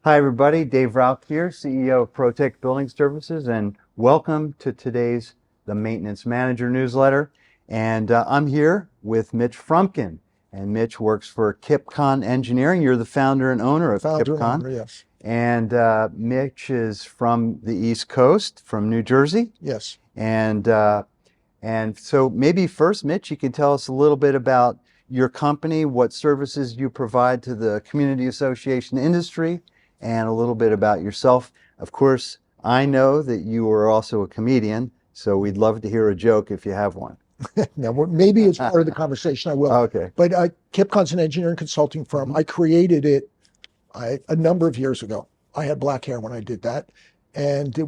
Hi, everybody. Dave Rauch here, CEO of ProTec Building Services, and welcome to today's The Maintenance Manager newsletter. And I'm here with Mitch Frumkin, and Mitch works for Kipcon Engineering. You're the founder and owner of Founder and Kipcon. owner, yes. And Mitch is from the East Coast, from New Jersey. Yes. And so maybe first, Mitch, you can tell us a little bit about your company, what services you provide to the community association industry, and a little bit about yourself. Of course, I know that you are also a comedian, so we'd love to hear a joke if you have one. Now, maybe it's part of the conversation. I will. Okay. But Kipcon's an engineering consulting firm. I created it a number of years ago. I had black hair when I did that, and I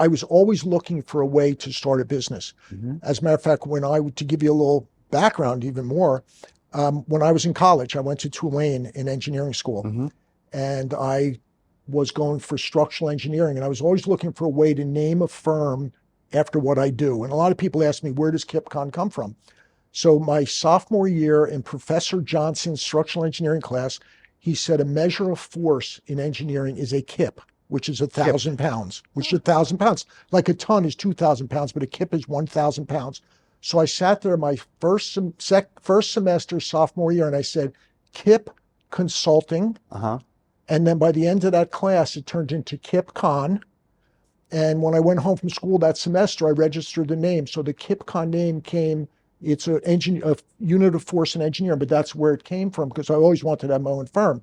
was always looking for a way to start a business. As a matter of fact, to give you a little background, even more, when I was in college, I went to Tulane in engineering school, and I was going for structural engineering, and I was always looking for a way to name a firm after what I do. And a lot of people ask me, where does Kipcon come from? So my sophomore year in Professor Johnson's structural engineering class, he said a measure of force in engineering is a kip, which is 1,000 pounds, which is 1,000 pounds. Like a ton is 2,000 pounds, but a kip is 1,000 pounds. So I sat there my first semester, sophomore year, and I said, Kip Consulting. And then by the end of that class, it turned into Kipcon. And when I went home from school that semester, I registered the name. So the Kipcon name came, it's a unit of force in engineering, but that's where it came from because I always wanted to have my own firm.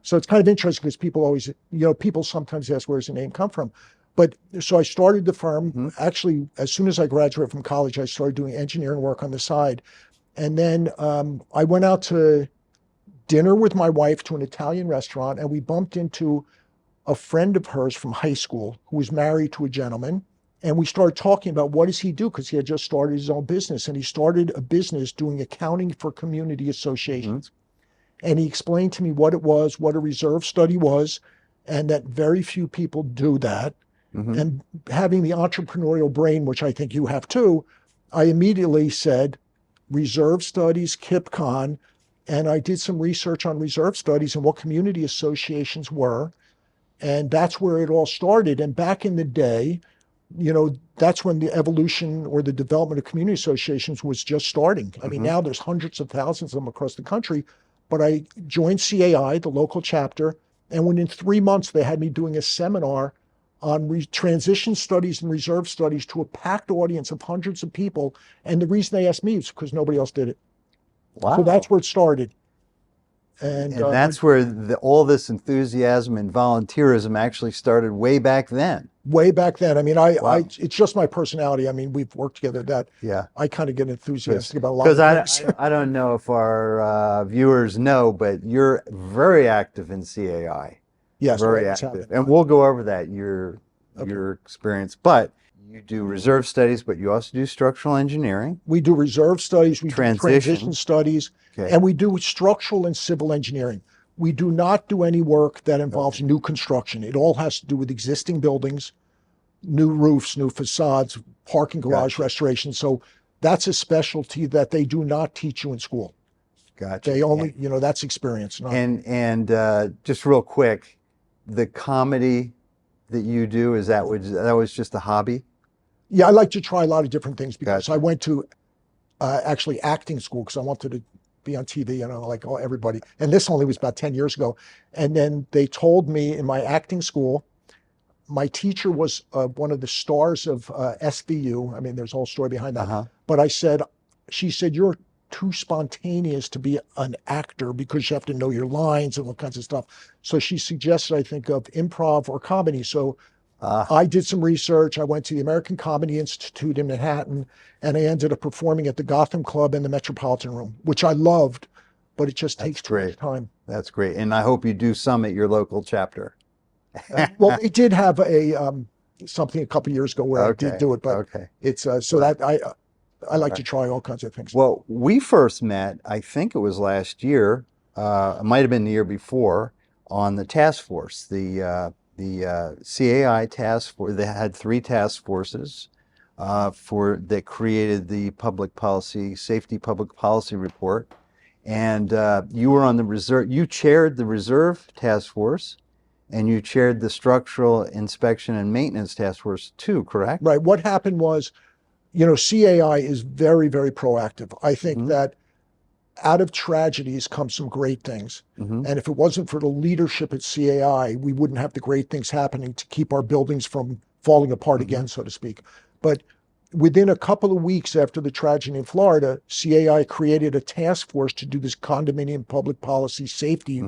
So it's kind of interesting because people always, people sometimes ask, where's the name come from? But so I started the firm. Actually, as soon as I graduated from college, I started doing engineering work on the side. And then I went out to dinner with my wife to an Italian restaurant, and we bumped into a friend of hers from high school who was married to a gentleman. And we started talking about what does he do? Because he had just started his own business, and he started a business doing accounting for community associations. And he explained to me what it was, what a reserve study was, and that very few people do that. And having the entrepreneurial brain, which I think you have too, I immediately said, reserve studies, Kipcon, and I did some research on reserve studies and what community associations were. And that's where it all started. And back in the day, that's when the evolution or the development of community associations was just starting. I mean, now there's hundreds of thousands of them across the country, but I joined CAI, the local chapter, and within 3 months, they had me doing a seminar on transition studies and reserve studies to a packed audience of hundreds of people. And the reason they asked me is because nobody else did it. Wow. So that's where it started. And that's where all this enthusiasm and volunteerism actually started way back then. Way back then. I mean, it's just my personality. I mean, we've worked together I kind of get enthusiastic about a lot of things. Because I don't know if our viewers know, but you're very active in CAI. Yes, very active. And we'll go over that, your experience. But you do reserve studies, but you also do structural engineering. We do reserve studies, we do transition studies, Okay. and we do structural and civil engineering. We do not do any work that involves new construction. It all has to do with existing buildings, new roofs, new facades, parking garage restoration. So that's a specialty that they do not teach you in school. Gotcha. They only, that's experience. And just real quick, the comedy that you do, that was just a hobby? Yeah, I like to try a lot of different things because I went to actually acting school because I wanted to be on TV, like everybody. And this only was about 10 years ago. And then they told me in my acting school, my teacher was one of the stars of SVU. I mean, there's a whole story behind that. But she said, you're too spontaneous to be an actor because you have to know your lines and all kinds of stuff. So she suggested, I think, of improv or comedy. So I did some research. I went to the American Comedy Institute in Manhattan, and I ended up performing at the Gotham Club and the Metropolitan Room, which I loved, but it just takes too much time. That's great. And I hope you do some at your local chapter. Well, it did have something a couple of years ago where I did do it, but it's so that I like to try all kinds of things. Well, we first met, I think it was last year, it might have been the year before, on the task force, the CAI task force. They had 3 task forces that created the safety public policy report. And you were on the reserve, you chaired the reserve task force, and you chaired the Structural Inspection and Maintenance Task Force too, correct? Right. What happened was, CAI is very, very proactive. I think that out of tragedies come some great things. And if it wasn't for the leadership at CAI, we wouldn't have the great things happening to keep our buildings from falling apart again, so to speak. But within a couple of weeks after the tragedy in Florida, CAI created a task force to do this condominium public policy safety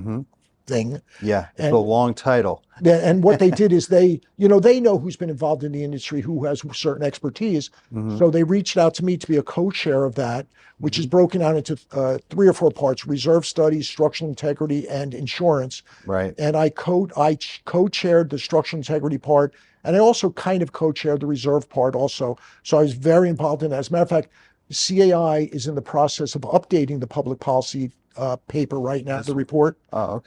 thing. Yeah, it's a long title. And what they did is they know who's been involved in the industry, who has certain expertise. So they reached out to me to be a co-chair of that, which is broken out into 3 or 4 parts: reserve studies, structural integrity, and insurance. Right. And I co-chaired the structural integrity part, and I also kind of co-chaired the reserve part also. So I was very involved in that. As a matter of fact, CAI is in the process of updating the public policy paper right now, the report,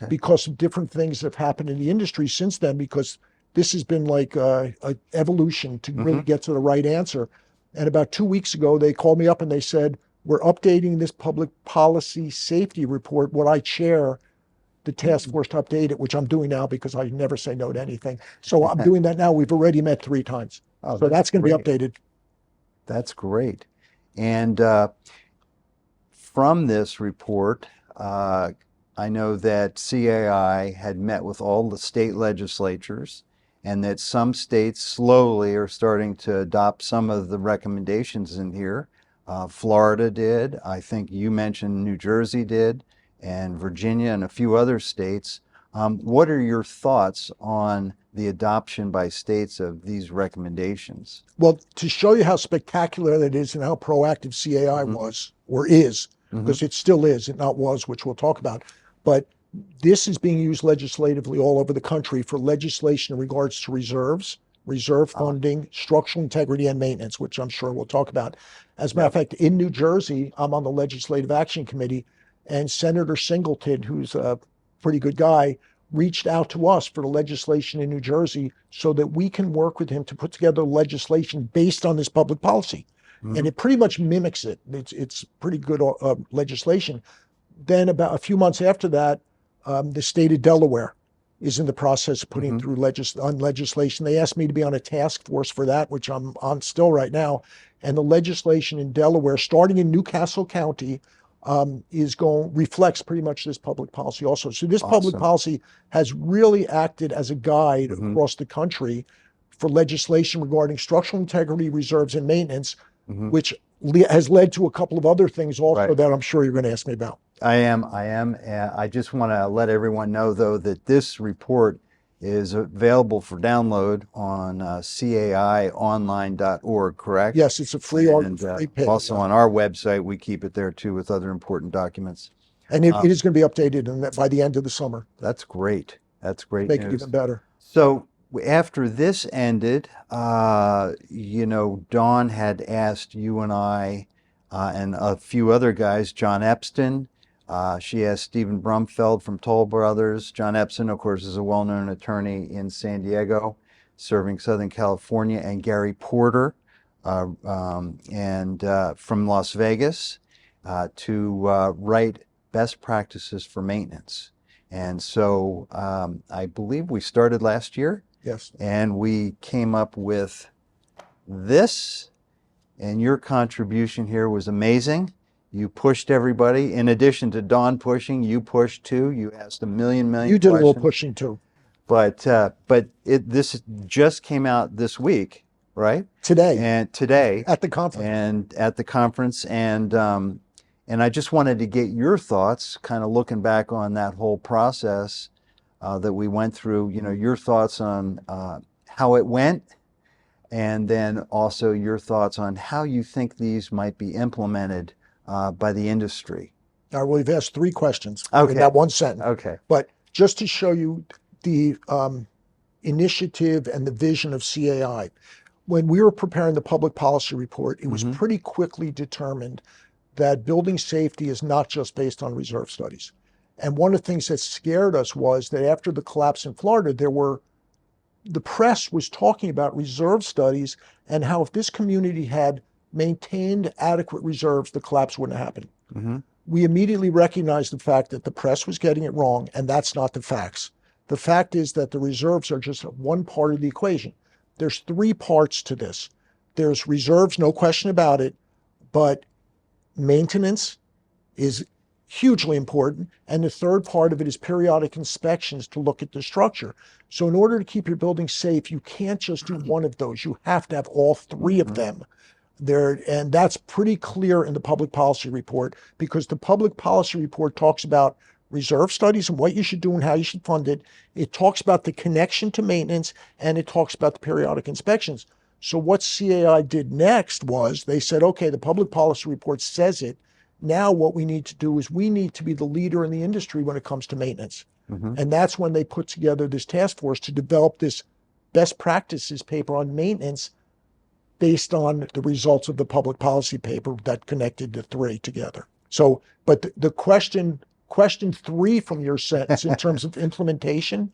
because of different things that have happened in the industry since then, because this has been like a evolution to really get to the right answer. And about 2 weeks ago, they called me up and they said, we're updating this public policy safety report. Would I chair the task force to update it, which I'm doing now because I never say no to anything. So I'm doing that now. We've already met 3 times. So that's going to be updated. That's great. And from this report, I know that CAI had met with all the state legislatures, and that some states slowly are starting to adopt some of the recommendations in here. Florida did. I think you mentioned New Jersey did, and Virginia and a few other states. What are your thoughts on the adoption by states of these recommendations? Well, to show you how spectacular that is and how proactive CAI was, or is, because it still is, it not was, which we'll talk about. But this is being used legislatively all over the country for legislation in regards to reserves, reserve funding, structural integrity, and maintenance, which I'm sure we'll talk about. As a matter of fact, in New Jersey, I'm on the Legislative Action Committee, and Senator Singleton, who's a pretty good guy, reached out to us for the legislation in New Jersey so that we can work with him to put together legislation based on this public policy. And it pretty much mimics it. It's pretty good legislation. Then about a few months after that, the state of Delaware is in the process of putting through legislation. They asked me to be on a task force for that, which I'm on still right now. And the legislation in Delaware, starting in Newcastle County, reflects pretty much this public policy also. So this public policy has really acted as a guide across the country for legislation regarding structural integrity, reserves, and maintenance, which has led to a couple of other things also that I'm sure you're going to ask me about. I am. I just want to let everyone know, though, that this report is available for download on caionline.org, correct? Yes, it's a free page. Also on our website, we keep it there too with other important documents. And it is going to be updated by the end of the summer. That's great. That's great Make news. it even better. So after this ended, Dawn had asked you and I and a few other guys, John Epstein. She asked Stephen Brumfeld from Toll Brothers. John Epstein, of course, is a well-known attorney in San Diego, serving Southern California, and Gary Porter from Las Vegas to write best practices for maintenance. And so I believe we started last year. Yes. And we came up with this, and your contribution here was amazing. You pushed everybody. In addition to Dawn pushing, you pushed too. You asked a million You did questions. a little pushing too. But this just came out this week, right? Today. And today At the conference. And I just wanted to get your thoughts, kind of looking back on that whole process that we went through. Your thoughts on how it went, and then also your thoughts on how you think these might be implemented by the industry. All right, well, you've asked 3 questions Okay. in that one sentence. Okay. But just to show you the initiative and the vision of CAI, when we were preparing the public policy report, it was pretty quickly determined that building safety is not just based on reserve studies. And one of the things that scared us was that after the collapse in Florida, the press was talking about reserve studies and how if this community had maintained adequate reserves, the collapse wouldn't have happened. We immediately recognized the fact that the press was getting it wrong, and that's not the facts. The fact is that the reserves are just one part of the equation. There's three parts to this. There's reserves, no question about it, but maintenance is hugely important. And the third part of it is periodic inspections to look at the structure. So in order to keep your building safe, you can't just do one of those. You have to have all three of them there. And that's pretty clear in the public policy report, because the public policy report talks about reserve studies and what you should do and how you should fund it. It talks about the connection to maintenance, and it talks about the periodic inspections. So what CAI did next was they said, okay, the public policy report says it. Now what we need to do is we need to be the leader in the industry when it comes to maintenance. And that's when they put together this task force to develop this best practices paper on maintenance based on the results of the public policy paper that connected the three together. So, but the question three from your sentence in terms of implementation,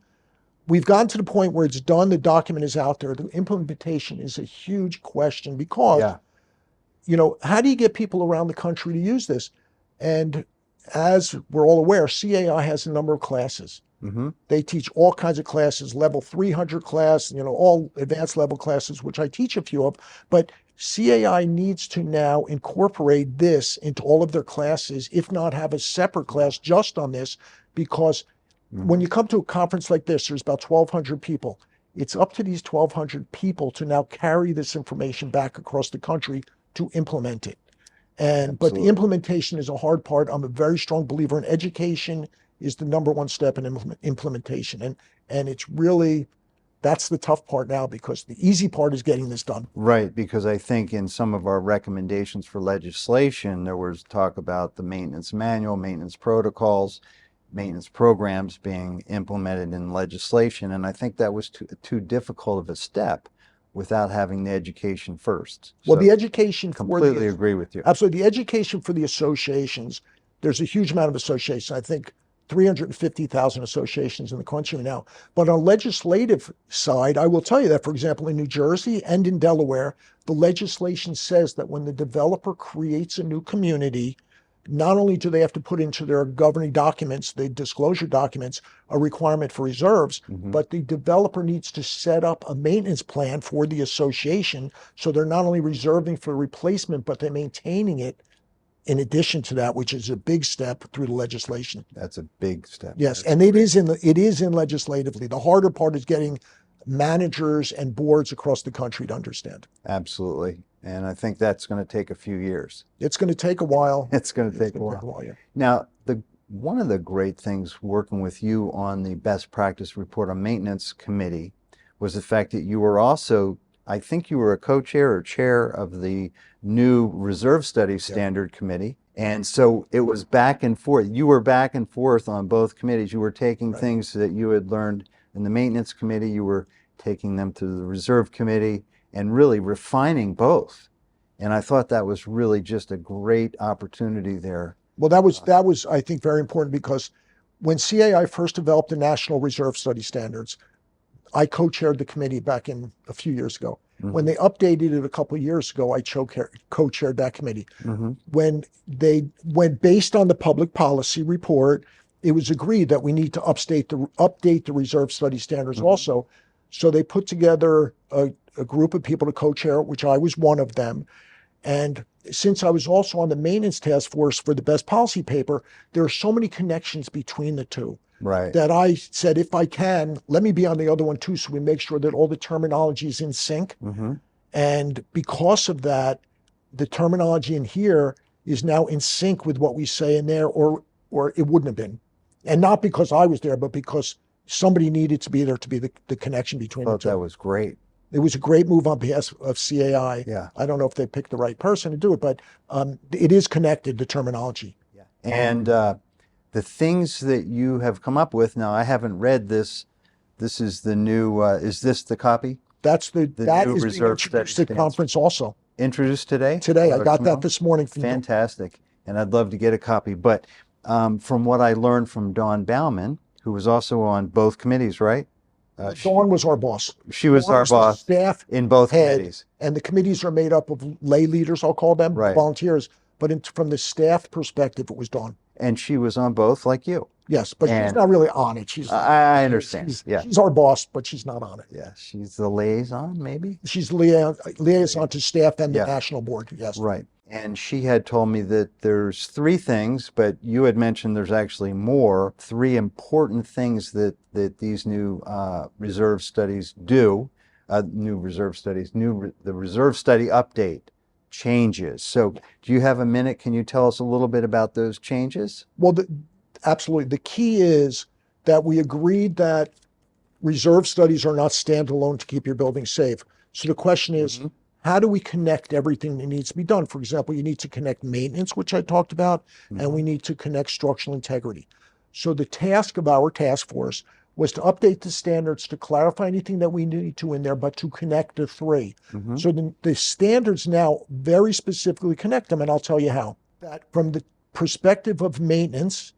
we've gotten to the point where it's done, the document is out there. The implementation is a huge question because, you know, how do you get people around the country to use this? And as we're all aware, CAI has a number of classes. They teach all kinds of classes, level 300 class, you know, all advanced level classes, which I teach a few of. But CAI needs to now incorporate this into all of their classes, if not have a separate class just on this, because when you come to a conference like this, there's about 1,200 people. It's up to these 1,200 people to now carry this information back across the country to implement it. And but the implementation is a hard part. I'm a very strong believer in education is the number one step in implementation. And it's really, that's the tough part now, because the easy part is getting this done. Right, because I think in some of our recommendations for legislation, there was talk about the maintenance manual, maintenance protocols, maintenance programs being implemented in legislation. And I think that was too difficult of a step without having the education first. Well, So the education completely agree with you. Absolutely. The education for the associations, there's a huge amount of associations. I think 350,000 associations in the country now. But on legislative side, I will tell you that, for example, in New Jersey and in Delaware, the legislation says that when the developer creates a new community, not only do they have to put into their governing documents, the disclosure documents, a requirement for reserves, but the developer needs to set up a maintenance plan for the association. So they're not only reserving for replacement, but they're maintaining it in addition to that, which is a big step through the legislation. That's a big step. Yes, and it is in legislatively. The harder part is getting managers and boards across the country to understand. Absolutely. And I think that's going to take a few years. It's going to take a while. It's going to take a while. Yeah. Now, one of the great things working with you on the best practice report on maintenance committee was the fact that you were also, I think you were a co-chair or chair of the new reserve studies standard committee. And so it was back and forth. You were back and forth on both committees. You were taking things that you had learned in the maintenance committee, you were taking them to the reserve committee and really refining both. And I thought that was really just a great opportunity there. Well, that was, I think, very important, because when CAI first developed the National Reserve Study Standards, I co-chaired the committee back in a few years ago. When they updated it a couple of years ago, I co-chaired that committee. When they went based on the public policy report, it was agreed that we need to update the reserve study standards also. So they put together a group of people to co-chair, which I was one of them. And since I was also on the maintenance task force for the best policy paper, there are so many connections between the two. That I said, if I can, let me be on the other one too, so we make sure that all the terminology is in sync. And because of that, the terminology in here is now in sync with what we say in there, or it wouldn't have been. And not because I was there, but because somebody needed to be there to be the connection between the two. That was great. It was a great move on behalf of CAI. Yeah. I don't know if they picked the right person to do it, but it is connected, the terminology. And the things that you have come up with, now I haven't read this. This is the new, is this the copy? That is being reserve introduced at conference also. Introduced today? Today, I got that this morning. Fantastic. And I'd love to get a copy. But from what I learned from Dawn Bauman, who was also on both committees, right? Dawn was our boss. She was our boss staff in both committees. And the committees are made up of lay leaders, I'll call them, volunteers. But from the staff perspective, it was Dawn. And she was on both like you. Yes, but she's And not really on it. I understand. Yeah. She's our boss, but she's not on it. Yeah. She's the liaison, maybe? She's liaison to staff and the Yeah. national board. Yes. Right. And she had told me that there's three things, but you had mentioned there's actually more, three important things that these new reserve studies do, new reserve studies, the reserve study update changes. So do you have a minute? Can you tell us a little bit about those changes? Well, absolutely. The key is that we agreed that reserve studies are not standalone to keep your building safe. So the question is, how do we connect everything that needs to be done? For example, you need to connect maintenance, which I talked about, and we need to connect structural integrity. So the task of our task force was to update the standards to clarify anything that we need to in there, but to connect the three. So the standards now very specifically connect them, and I'll tell you how. That from the perspective of maintenance,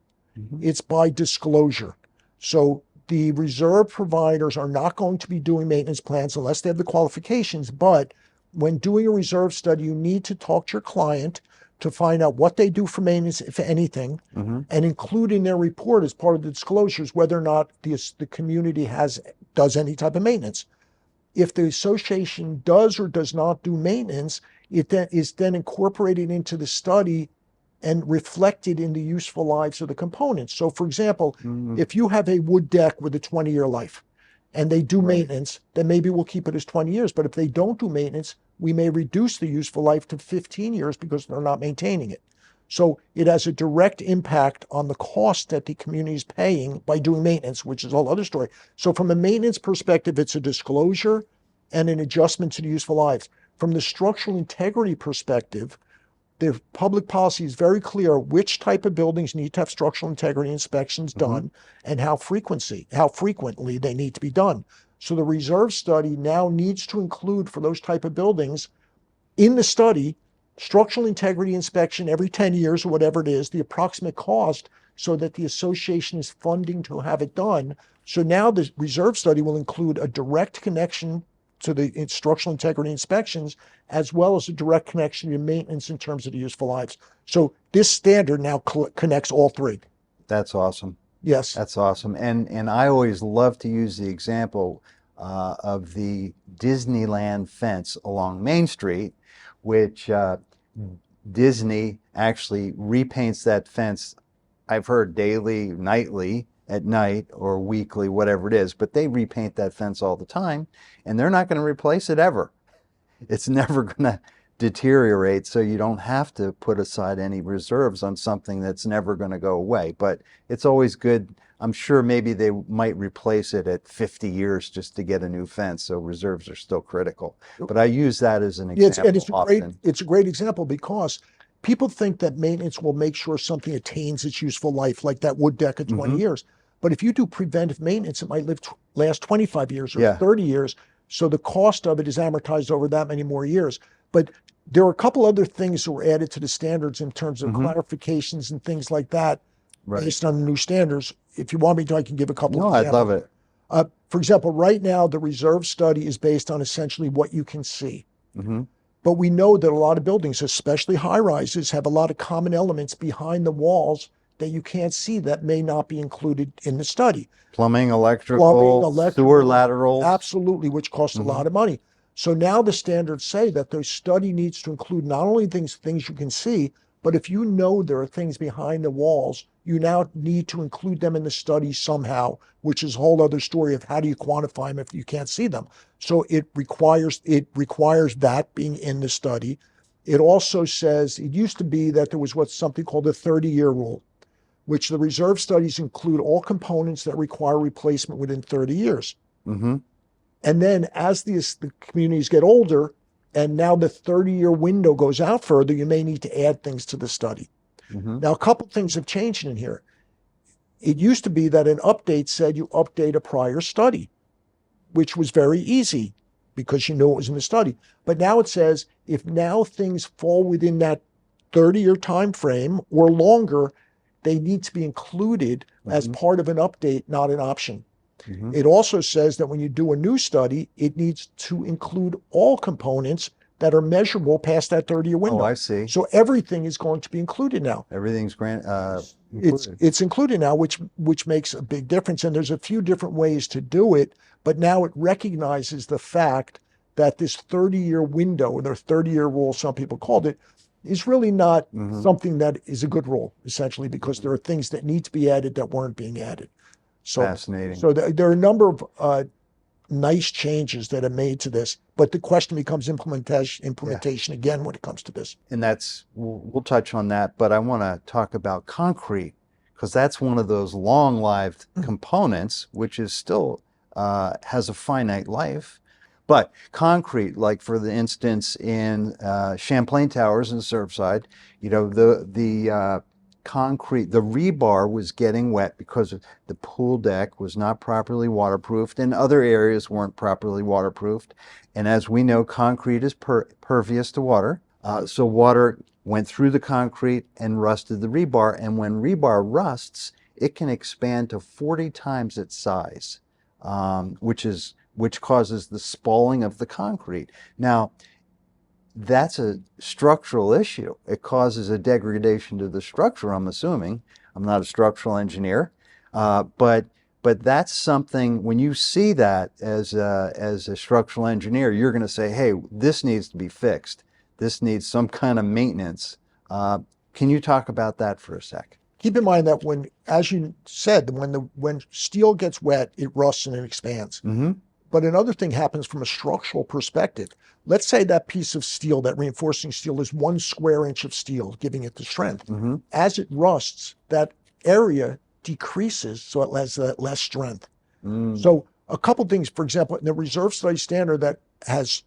it's by disclosure. So the reserve providers are not going to be doing maintenance plans unless they have the qualifications, but when doing a reserve study, you need to talk to your client to find out what they do for maintenance, if anything, and include in their report as part of the disclosures whether or not the community does any type of maintenance. If the association does or does not do maintenance, it then is incorporated into the study and reflected in the useful lives of the components. So for example, if you have a wood deck with a 20-year life and they do maintenance, then maybe we'll keep it as 20 years. But if they don't do maintenance, we may reduce the useful life to 15 years because they're not maintaining it. So it has a direct impact on the cost that the community is paying by doing maintenance, which is a whole other story. So from a maintenance perspective, it's a disclosure and an adjustment to the useful lives. From the structural integrity perspective, the public policy is very clear which type of buildings need to have structural integrity inspections done and how frequently they need to be done. So the reserve study now needs to include for those type of buildings in the study, structural integrity inspection every 10 years or whatever it is, the approximate cost so that the association is funding to have it done. So now the reserve study will include a direct connection to the structural integrity inspections, as well as a direct connection to maintenance in terms of the useful lives. So this standard now connects all three. That's awesome. Yes. That's awesome. And I always love to use the example of the Disneyland fence along Main Street, which Disney actually repaints that fence, I've heard daily, nightly, at night or weekly, whatever it is, but they repaint that fence all the time and they're not going to replace it ever. It's never going to deteriorate, so you don't have to put aside any reserves on something that's never going to go away. But it's always good. I'm sure maybe they might replace it at 50 years just to get a new fence, so reserves are still critical. But I use that as an example often. It's a great example because people think that maintenance will make sure something attains its useful life, like that wood deck at 20 years. But if you do preventive maintenance, it might last 25 years or 30 years. So the cost of it is amortized over that many more years. But there are a couple other things that were added to the standards in terms of clarifications and things like that based on the new standards. If you want me to, I can give a couple of examples. I'd love it. For example, right now, the reserve study is based on essentially what you can see. But we know that a lot of buildings, especially high rises, have a lot of common elements behind the walls that you can't see that may not be included in the study. Plumbing, electrical, sewer laterals. Absolutely, which costs a lot of money. So now the standards say that the study needs to include not only things you can see, but if you know there are things behind the walls, you now need to include them in the study somehow, which is a whole other story of how do you quantify them if you can't see them. So it requires that being in the study. It also says, it used to be that there was something called a 30-year rule, which the reserve studies include all components that require replacement within 30 years. And then as the communities get older, and now the 30-year window goes out further, you may need to add things to the study. Now, a couple things have changed in here. It used to be that an update said you update a prior study, which was very easy because you knew it was in the study. But now it says if now things fall within that 30-year time frame or longer, they need to be included as part of an update, not an option. It also says that when you do a new study, it needs to include all components that are measurable past that 30-year window. Oh, I see. So everything is going to be included now. Everything's included. It's included now, which makes a big difference. And there's a few different ways to do it, but now it recognizes the fact that this 30-year window, or their 30-year rule, some people called it, is really not something that is a good rule, essentially, because there are things that need to be added that weren't being added. So, Fascinating. so there are a number of nice changes that are made to this, but the question becomes implementation again when it comes to this. And we'll touch on that, but I want to talk about concrete, because that's one of those long-lived components, which is still has a finite life. But concrete, like for the instance in Champlain Towers in Surfside, the concrete, the rebar was getting wet because the pool deck was not properly waterproofed and other areas weren't properly waterproofed. And as we know, concrete is pervious to water. So water went through the concrete and rusted the rebar. And when rebar rusts, it can expand to 40 times its size, which causes the spalling of the concrete. Now, that's a structural issue. It causes a degradation to the structure, I'm assuming. I'm not a structural engineer, but that's something, when you see that as a structural engineer, you're going to say, hey, this needs to be fixed. This needs some kind of maintenance. Can you talk about that for a sec? Keep in mind that when, as you said, when steel gets wet, it rusts and it expands. But another thing happens from a structural perspective. Let's say that piece of steel, that reinforcing steel, is 1 square inch of steel, giving it the strength. As it rusts, that area decreases, so it has less strength. So a couple things, for example, in the reserve study standard that has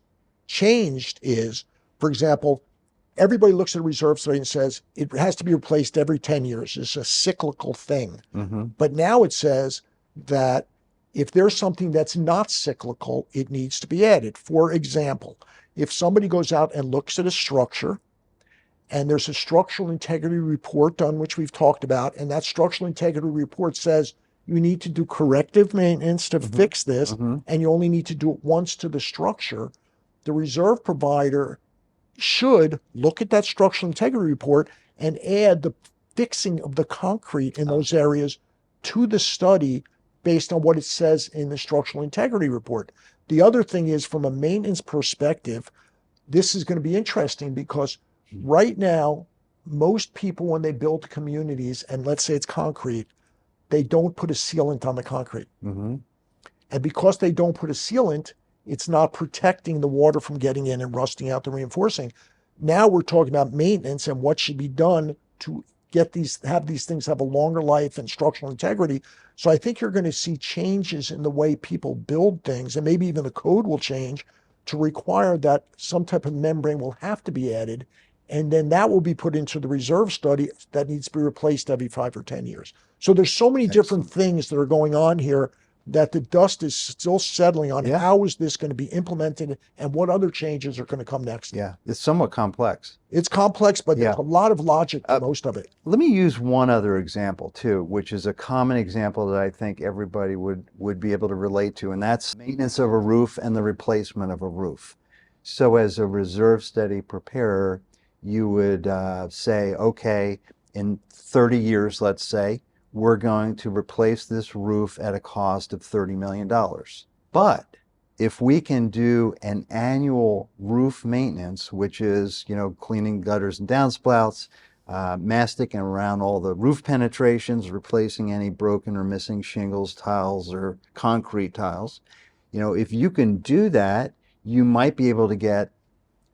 changed is, for example, everybody looks at a reserve study and says it has to be replaced every 10 years. It's a cyclical thing. But now it says that if there's something that's not cyclical, it needs to be added. For example, if somebody goes out and looks at a structure and there's a structural integrity report done, which we've talked about, and that structural integrity report says you need to do corrective maintenance to fix this, and you only need to do it once to the structure, the reserve provider should look at that structural integrity report and add the fixing of the concrete in those areas to the study based on what it says in the structural integrity report. The other thing is, from a maintenance perspective, this is going to be interesting because right now, most people, when they build communities, and let's say it's concrete, they don't put a sealant on the concrete. And because they don't put a sealant, it's not protecting the water from getting in and rusting out the reinforcing. Now we're talking about maintenance and what should be done to have these things have a longer life and structural integrity. So I think you're going to see changes in the way people build things, and maybe even the code will change to require that some type of membrane will have to be added. And then that will be put into the reserve study that needs to be replaced every 5 or 10 years. So there's so many different things that are going on here that the dust is still settling on. How is this going to be implemented and what other changes are going to come next? Yeah, it's somewhat complex. It's complex, but there's a lot of logic to most of it. Let me use one other example too, which is a common example that I think everybody would be able to relate to, and that's maintenance of a roof and the replacement of a roof. So as a reserve study preparer, you would say, okay, in 30 years, let's say, we're going to replace this roof at a cost of $30 million. But if we can do an annual roof maintenance, which is, cleaning gutters and downspouts, masticing around all the roof penetrations, replacing any broken or missing shingles, tiles, or concrete tiles, if you can do that, you might be able to get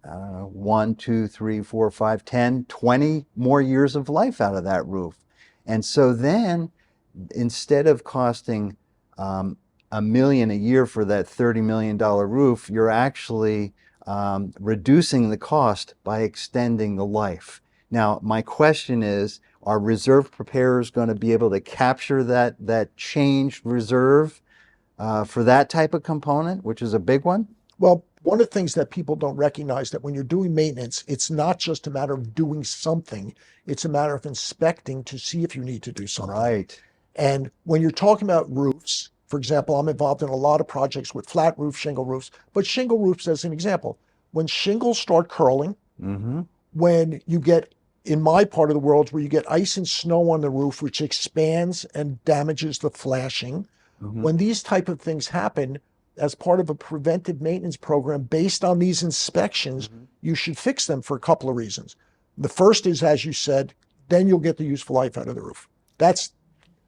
1, 2, 3, 4, 5, 10, 20 more years of life out of that roof. And so then, instead of costing $1 million a year for that $30 million roof, you're actually reducing the cost by extending the life. Now, my question is, are reserve preparers going to be able to capture that changed reserve for that type of component, which is a big one? Well, one of the things that people don't recognize, that when you're doing maintenance, it's not just a matter of doing something. It's a matter of inspecting to see if you need to do something. Right. And when you're talking about roofs, for example, I'm involved in a lot of projects with flat roof, shingle roofs, but shingle roofs as an example. When shingles start curling, when you get in my part of the world where you get ice and snow on the roof, which expands and damages the flashing. When these type of things happen, as part of a preventive maintenance program based on these inspections, you should fix them for a couple of reasons. The first is, as you said, then you'll get the useful life out of the roof. That's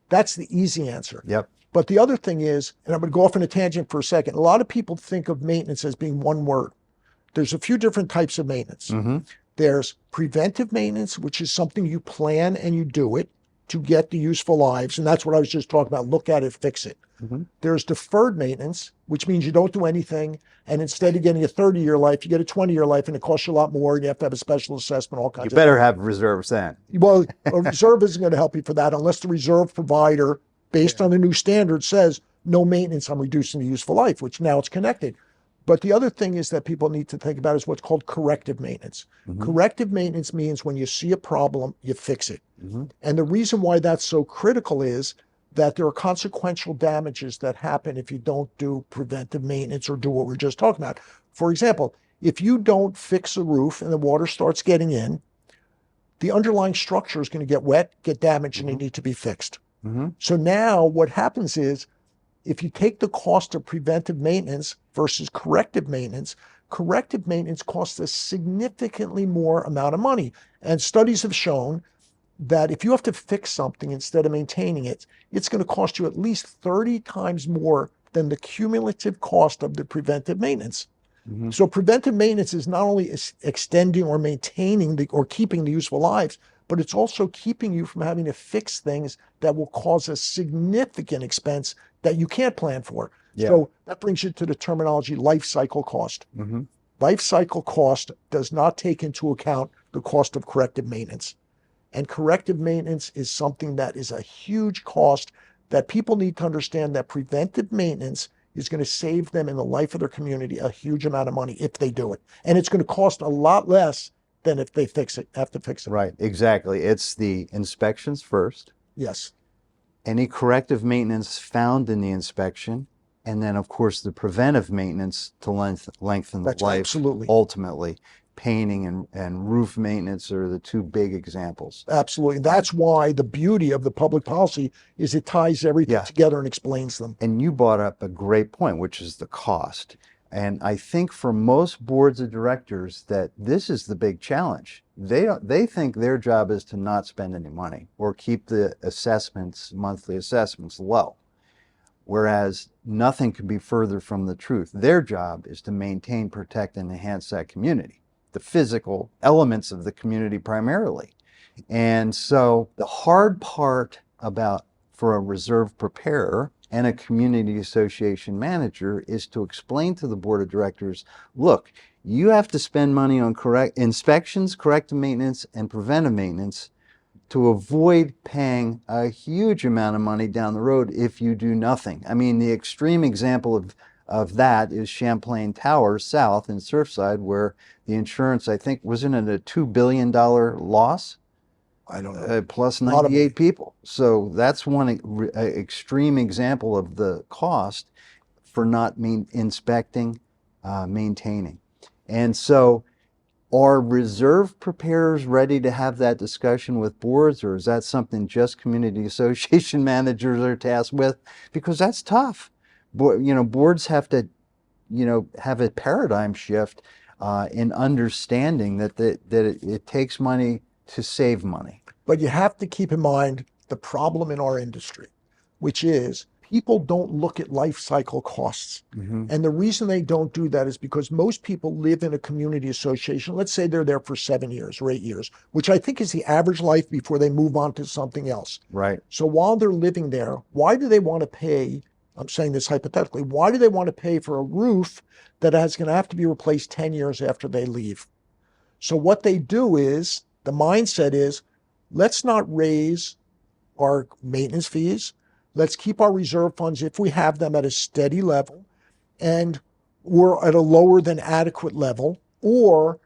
the easy answer. Yep. But the other thing is, and I'm going to go off on a tangent for a second, a lot of people think of maintenance as being one word. There's a few different types of maintenance. There's preventive maintenance, which is something you plan and you do it to get the useful lives. And that's what I was just talking about. Look at it, fix it. There's deferred maintenance, which means you don't do anything. And instead of getting a 30-year life, you get a 20-year life, and it costs you a lot more. And you have to have a special assessment, all kinds of You better have reserves then. Well, a reserve isn't going to help you for that unless the reserve provider, based on the new standard, says no maintenance, I'm reducing the useful life, which now it's connected. But the other thing is that people need to think about is what's called corrective maintenance. Corrective maintenance means when you see a problem, you fix it. And the reason why that's so critical is that there are consequential damages that happen if you don't do preventive maintenance or do what we're just talking about. For example, if you don't fix a roof and the water starts getting in, the underlying structure is going to get wet, get damaged, and they need to be fixed. So now what happens is, if you take the cost of preventive maintenance versus corrective maintenance costs a significantly more amount of money. And studies have shown that if you have to fix something instead of maintaining it, it's going to cost you at least 30 times more than the cumulative cost of the preventive maintenance. So preventive maintenance is not only extending or maintaining or keeping the useful lives, but it's also keeping you from having to fix things that will cause a significant expense that you can't plan for. So that brings you to the terminology life cycle cost. Life cycle cost does not take into account the cost of corrective maintenance. And corrective maintenance is something that is a huge cost that people need to understand, that preventive maintenance is going to save them in the life of their community a huge amount of money if they do it. And it's going to cost a lot less than if they have to fix it. Right, exactly. It's the inspections first. Yes. Any corrective maintenance found in the inspection, and then of course the preventive maintenance to lengthen the That's life. absolutely. Ultimately, painting and roof maintenance are the two big examples. Absolutely. That's why the beauty of the public policy is it ties everything together and explains them. And you brought up a great point, which is the cost. And I think for most boards of directors that this is the big challenge. They think their job is to not spend any money or keep the monthly assessments low. Whereas nothing could be further from the truth. Their job is to maintain, protect, and enhance that community, the physical elements of the community primarily. And so the hard part for a reserve preparer and a community association manager is to explain to the board of directors, look, you have to spend money on inspections, corrective maintenance, and preventive maintenance to avoid paying a huge amount of money down the road if you do nothing. I mean, the extreme example of that is Champlain Towers South in Surfside, where the insurance, I think, wasn't it a $2 billion loss? I don't know. Plus 98 people. So that's one extreme example of the cost for not inspecting, maintaining. And so are reserve preparers ready to have that discussion with boards, or is that something just community association managers are tasked with? Because that's tough. Boards have to, have a paradigm shift in understanding that it takes money to save money. But you have to keep in mind the problem in our industry, which is people don't look at life cycle costs. And the reason they don't do that is because most people live in a community association. Let's say they're there for 7 years or 8 years, which I think is the average life before they move on to something else. Right. So while they're living there, why do they want to pay, I'm saying this hypothetically, why do they want to pay for a roof that is going to have to be replaced 10 years after they leave? So what they do is, the mindset is, let's not raise our maintenance fees. Let's keep our reserve funds, if we have them, at a steady level, and we're at a lower than adequate level, or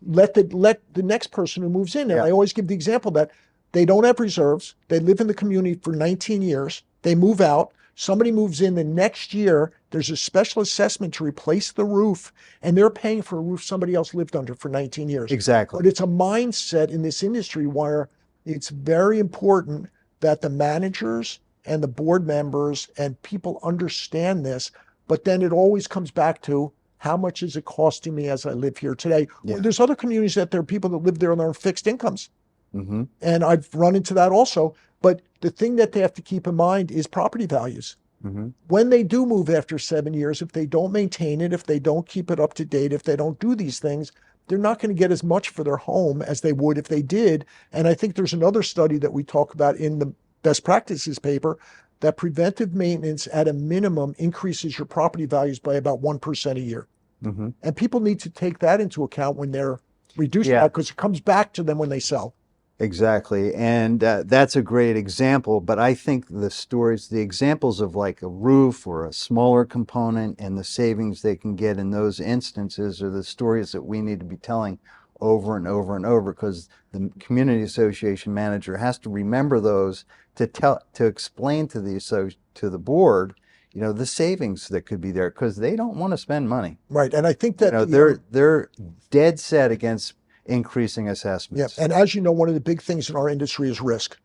let the next person who moves in. And I always give the example that they don't have reserves. They live in the community for 19 years. They move out. Somebody moves in the next year. There's a special assessment to replace the roof, and they're paying for a roof somebody else lived under for 19 years. Exactly. But it's a mindset in this industry where it's very important that the managers and the board members and people understand this. But then it always comes back to, how much is it costing me as I live here today? Yeah. There's other communities that there are people that live there and they're on fixed incomes. Mm-hmm. And I've run into that also. But the thing that they have to keep in mind is property values. Mm-hmm. When they do move after 7 years, if they don't maintain it, if they don't keep it up to date, if they don't do these things, they're not going to get as much for their home as they would if they did. And I think there's another study that we talk about in the best practices paper, that preventive maintenance at a minimum increases your property values by about 1% a year. Mm-hmm. And people need to take that into account when they're reducing Yeah. that, because it comes back to them when they sell. Exactly. And that's a great example. But I think the stories, the examples of like a roof or a smaller component and the savings they can get in those instances are the stories that we need to be telling over and over and over, because the community association manager has to remember those to explain to the board, the savings that could be there, because they don't want to spend money. Right. And I think that They're dead set against increasing assessments. Yeah. And as you know, one of the big things in our industry is risk.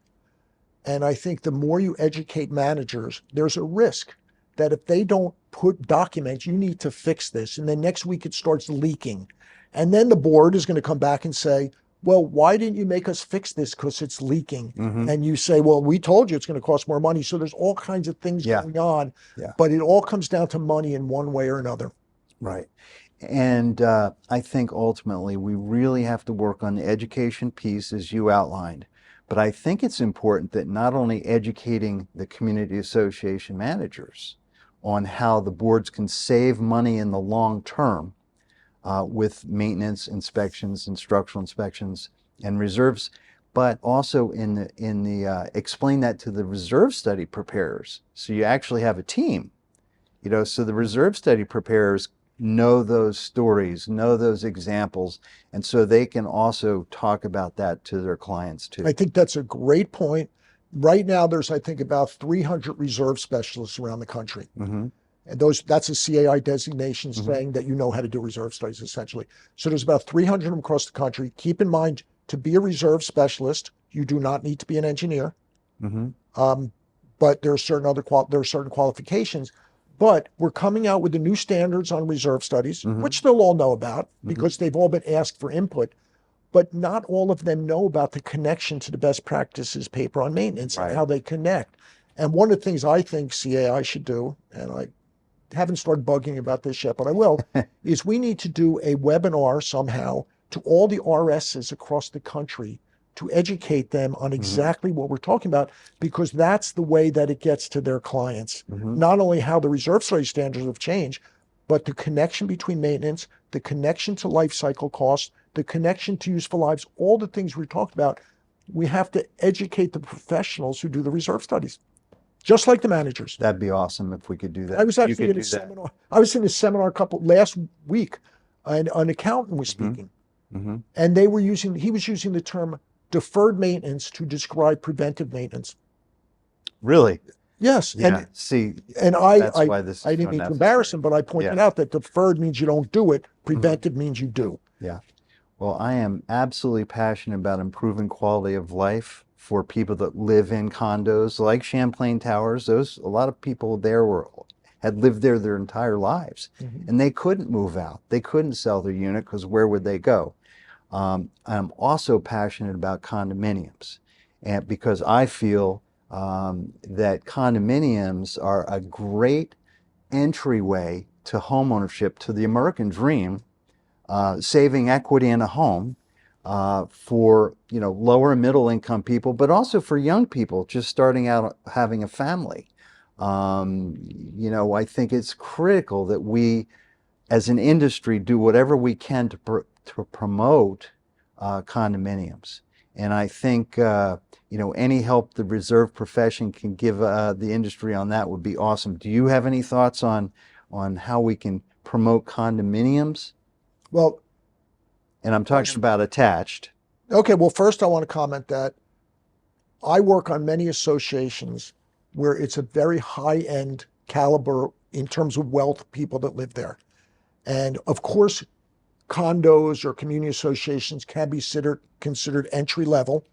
And I think the more you educate managers, there's a risk that if they don't put documents, you need to fix this, and then next week it starts leaking. And then the board is going to come back and say, well, why didn't you make us fix this? Because it's leaking. Mm-hmm. And you say, well, we told you it's going to cost more money. So there's all kinds of things going on, but it all comes down to money in one way or another. Right. And I think ultimately we really have to work on the education piece, as you outlined. But I think it's important that not only educating the community association managers on how the boards can save money in the long term with maintenance inspections and structural inspections and reserves, but also in the explain that to the reserve study preparers. So you actually have a team, so the reserve study preparers know those stories, know those examples, and so they can also talk about that to their clients too. I think that's a great point. Right now, there's, I think, about 300 reserve specialists around the country. Mm-hmm. And that's a CAI designation saying that you know how to do reserve studies, essentially. So there's about 300 of them across the country. Keep in mind, to be a reserve specialist, you do not need to be an engineer. Mm-hmm. But there are certain qualifications. But we're coming out with the new standards on reserve studies, which they'll all know about because they've all been asked for input. But not all of them know about the connection to the best practices paper on maintenance and how they connect. And one of the things I think CAI should do, and I haven't started bugging about this yet, but I will, is we need to do a webinar somehow to all the RSs across the country to educate them on exactly what we're talking about, because that's the way that it gets to their clients. Not only how the reserve study standards have changed, but the connection between maintenance, the connection to life cycle costs, the connection to useful lives, all the things we talked about. We have to educate the professionals who do the reserve studies, just like the managers. That'd be awesome if we could do that. I was actually in a seminar. I was in a seminar last week, and an accountant was speaking, and he was using the term deferred maintenance to describe preventive maintenance. Really? Yes. Yeah. And I didn't mean to embarrass him, but I pointed out that deferred means you don't do it. Preventive means you do. Yeah. Well, I am absolutely passionate about improving quality of life for people that live in condos like Champlain Towers. A lot of people there had lived there their entire lives, and they couldn't move out. They couldn't sell their unit because where would they go? I'm also passionate about condominiums, and because I feel that condominiums are a great entryway to homeownership, to the American dream, saving equity in a home for lower and middle income people, but also for young people just starting out having a family. I think it's critical that we, as an industry, do whatever we can to promote condominiums. And I think any help the reserve profession can give the industry on that would be awesome. Do you have any thoughts on how we can promote condominiums? Well, and I'm talking about attached. Okay, well, first I want to comment that I work on many associations where it's a very high-end caliber in terms of wealth, people that live there. And of course, condos or community associations can be considered entry level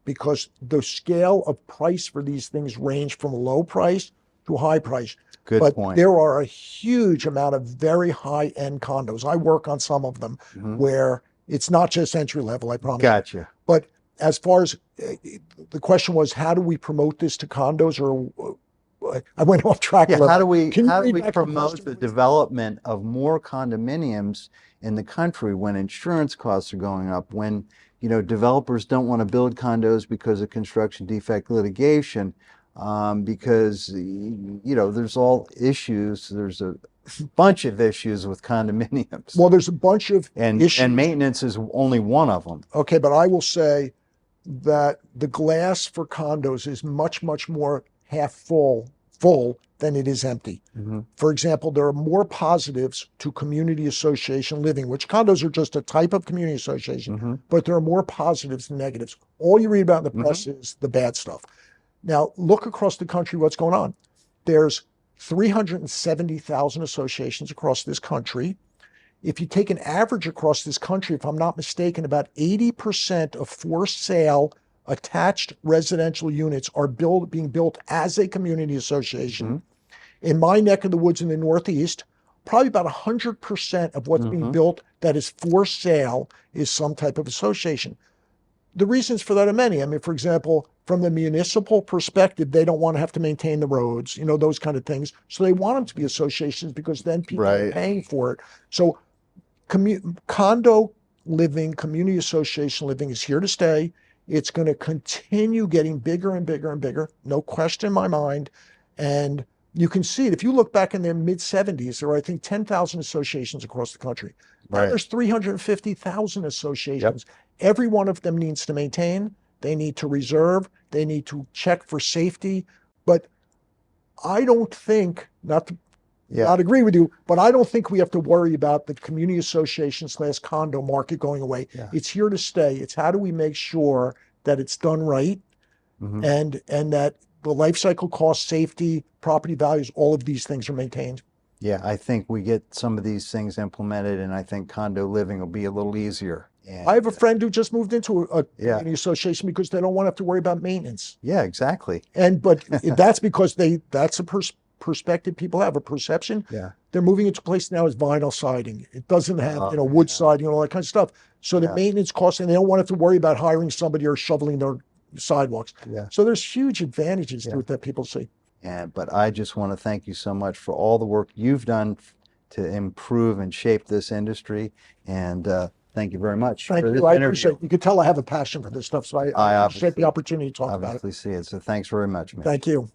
because the scale of price for these things range from low price to high price. Good But point. there are a huge amount of very high end condos. I work on some of them where it's not just entry level, I promise. Gotcha. But as far as the question was, how do we promote this to condos? Or I went off track. Yeah, how do we Can you read back the promote question, the please? development of more condominiums in the country when insurance costs are going up, when developers don't want to build condos because of construction defect litigation, because there's all issues. There's a bunch of issues with condominiums. Well, there's a bunch of issues. And maintenance is only one of them. Okay, but I will say that the glass for condos is much, much more half full than it is empty. For example, there are more positives to community association living, which condos are just a type of community association, but there are more positives than negatives. All you read about in the press is the bad stuff. Now, look across the country, what's going on. There's 370,000 associations across this country. If you take an average across this country, if I'm not mistaken, about 80% of for sale attached residential units are being built as a community association. In my neck of the woods in the Northeast, probably about 100% of what's being built that is for sale is some type of association. The reasons for that are many. I mean, for example, from the municipal perspective, they don't want to have to maintain the roads, those kind of things. So they want them to be associations because then people are paying for it. So condo living, community association living is here to stay. It's going to continue getting bigger and bigger and bigger, no question in my mind. And you can see it. If you look back in the mid-'70s, there were, I think, 10,000 associations across the country. Now there's 350,000 associations. Every one of them needs to maintain. They need to reserve. They need to check for safety. But I don't think, not agree with you, but I don't think we have to worry about the community association / condo market going away. It's here to stay. It's how do we make sure that it's done right and that the life cycle cost, safety, property values, all of these things are maintained. Yeah, I think we get some of these things implemented, and I think condo living will be a little easier. And I have a friend who just moved into a community association because they don't want to have to worry about maintenance. Yeah, exactly. But that's because that's a perspective people have, a perception. Yeah. They're moving into a place now is vinyl siding. It doesn't have, wood siding and all that kind of stuff. So the maintenance costs, and they don't want to have to worry about hiring somebody or shoveling their sidewalks. So there's huge advantages to it that people see. But I just want to thank you so much for all the work you've done to improve and shape this industry. And thank you very much Thank for this you. I interview. appreciate it. You can tell I have a passion for this stuff, so I appreciate the opportunity to talk about it. Obviously see it. So thanks very much, man. Thank you.